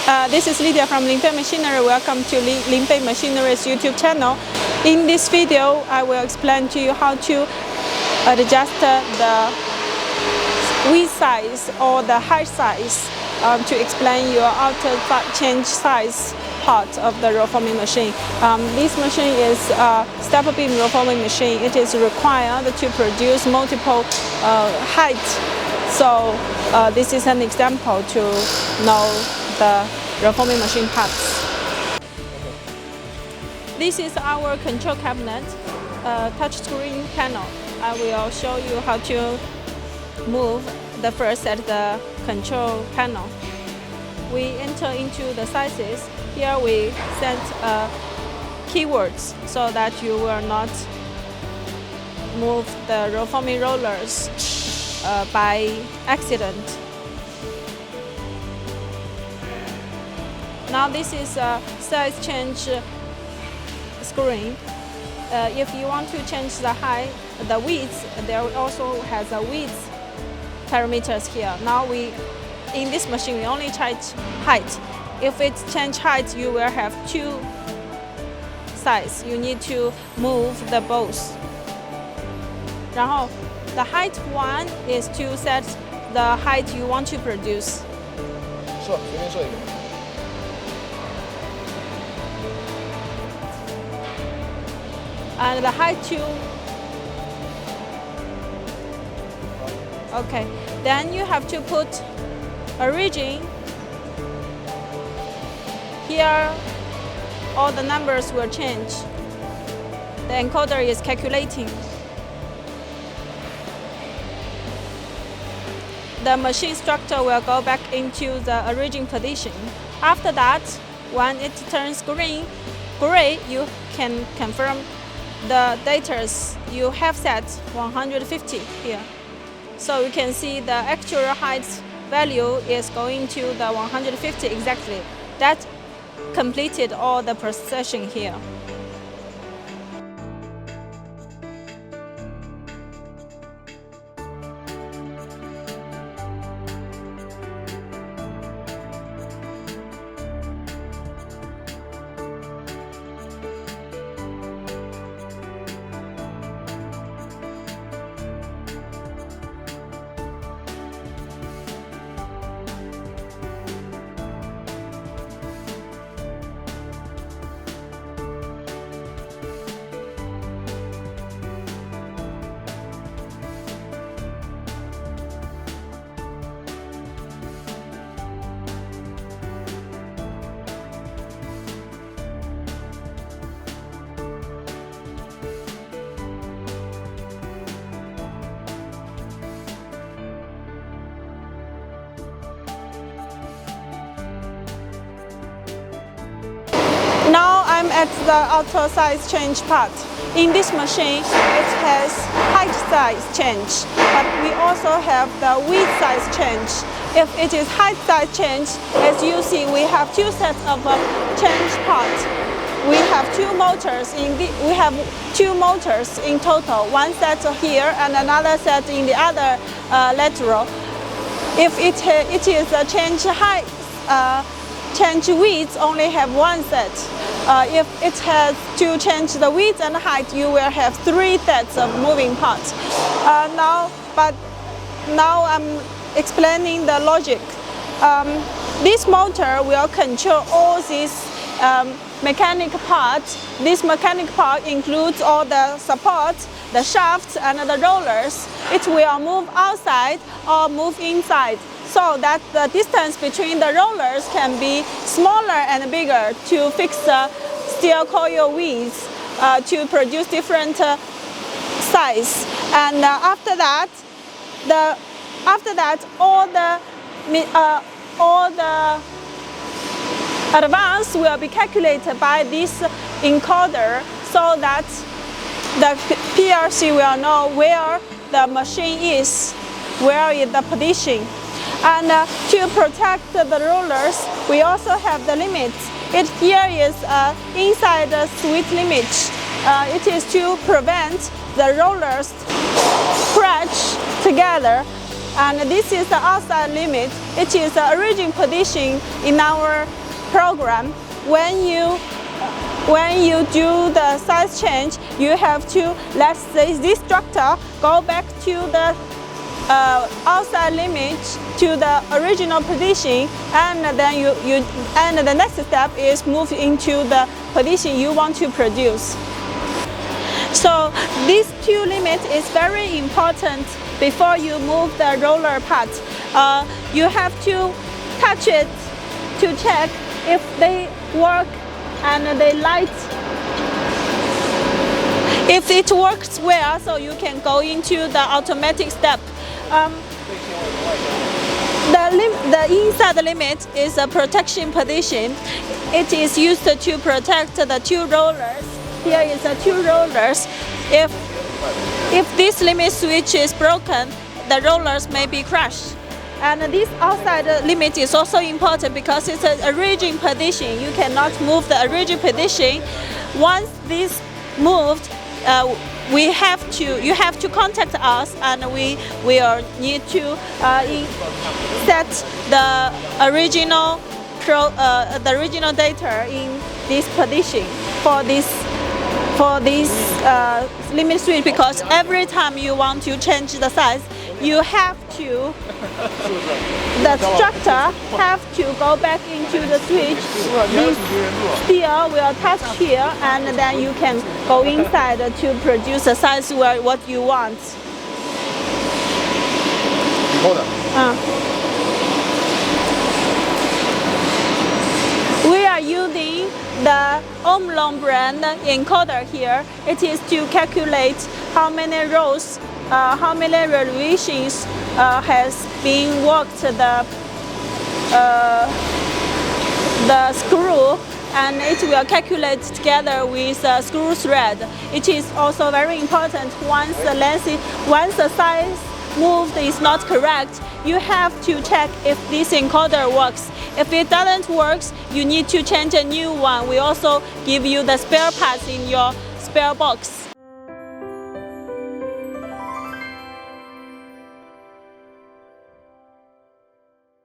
This is Lydia from Linbay Machinery. Welcome to Linbay Machinery's YouTube channel. In this video, I will explain to you how to adjust the width size or the height size to explain your outer change size part of the roll forming machine. This machine is a step beam roll forming machine. It is required to produce multiple heights. So this is an example to know the roll forming machine parts. This is our control cabinet, touchscreen panel. I will show you how to move the first at the control panel. We enter into the sizes. Here we set keywords so that you will not move the roll forming rollers by accident. Now this is a size change screen. If you want to change the height, the width, there also has a width parameters here. Now in this machine we only change height. If it change height, you will have two size. You need to move the both. 然后 the height one is to set the height you want to produce. 设，随便设一个。 And the height 2. Okay, then you have to put a region. Here, all the numbers will change. The encoder is calculating. The machine structure will go back into the origin position. After that, when it turns gray, you can confirm the data you have set 150 here. So you can see the actual height value is going to the 150 exactly. That completed all the processing here. Now I'm at the outer size change part. In this machine, it has height size change, but we also have the width size change. If it is height size change, as you see, we have two sets of change parts. We have two motors in total. One set here and another set in the other lateral. If it is a change height, change width, only have one set. If it has to change the width and height, you will have three sets of moving parts. Now I'm explaining the logic. This motor will control all these mechanic parts. This mechanic part includes all the supports, the shafts, and the rollers. It will move outside or move inside, so that the distance between the rollers can be smaller and bigger to fix the steel coil width to produce different size. And after that, all the advance will be calculated by this encoder, so that the PLC will know where the machine is, where is the position. And to protect the rollers, we also have the limits. Here is inside the switch limit. It is to prevent the rollers scratch together and this is the outside limit. It is the origin position in our program. When you do the size change, you have to, let's say, this structure go back to the outside limit to the original position, and then the next step is move into the position you want to produce. So these two limits is very important before you move the roller part. You have to touch it to check if they work and they light. If it works well, so you can go into the automatic step. The inside limit is a protection position. It is used to protect the two rollers. Here is the two rollers. If this limit switch is broken, the rollers may be crushed. And this outside limit is also important because it's an origin position. You cannot move the origin position. Once this moved, you have to contact us, and we will need to set the original data in this position for this limit switch, because every time you want to change the size, you have to, the structure have to go back into the switch. This steel will touch here, and then you can go inside to produce the size what you want. We are using the Omlong brand encoder here. It is to calculate how many rows, how many revolutions has been worked the screw, and it will calculate together with the screw thread. It is also very important once the size moved is not correct, you have to check if this encoder works. If it doesn't work, you need to change a new one. We also give you the spare parts in your spare box.